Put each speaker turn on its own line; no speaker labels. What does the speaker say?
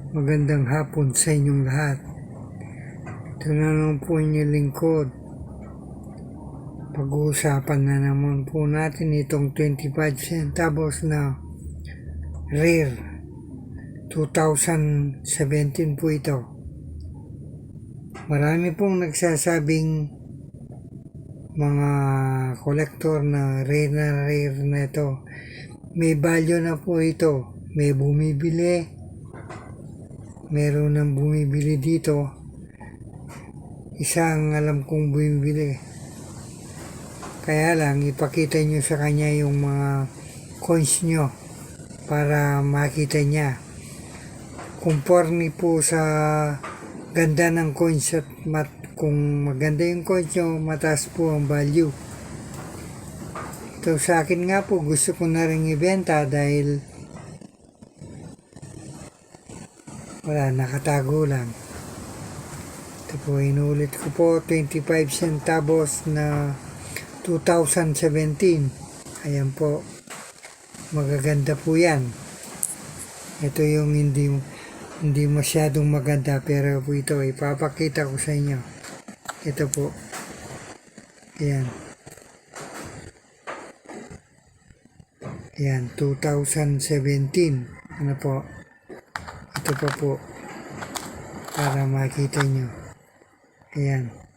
Magandang hapon sa inyong lahat. Ito na naman po inyong lingkod. Pag-uusapan na naman po natin itong 25 centavos na rare 2017 po ito. Marami pong nagsasabing mga kolektor na rare na ito. May value na po ito. May bumibili. Meron nang bumibili dito. Isang alam kong bumibili. Kaya lang, ipakita nyo sa kanya yung mga coins nyo para makita niya. Conforme po sa ganda ng coins at kung maganda yung coins nyo, mataas po ang value. Ito sa akin nga po, gusto ko na rin ibenta dahil wala, nakatago lang. Ito po, inulit ko po, 25 centavos na 2017. Ayan po, magaganda po yan. Ito yung hindi masyadong maganda, pero po ito, ipapakita ko sa inyo. Ito po. Ayan. Ayan, 2017. Ano po? Ito pa po. Para makita nyo. Ayan.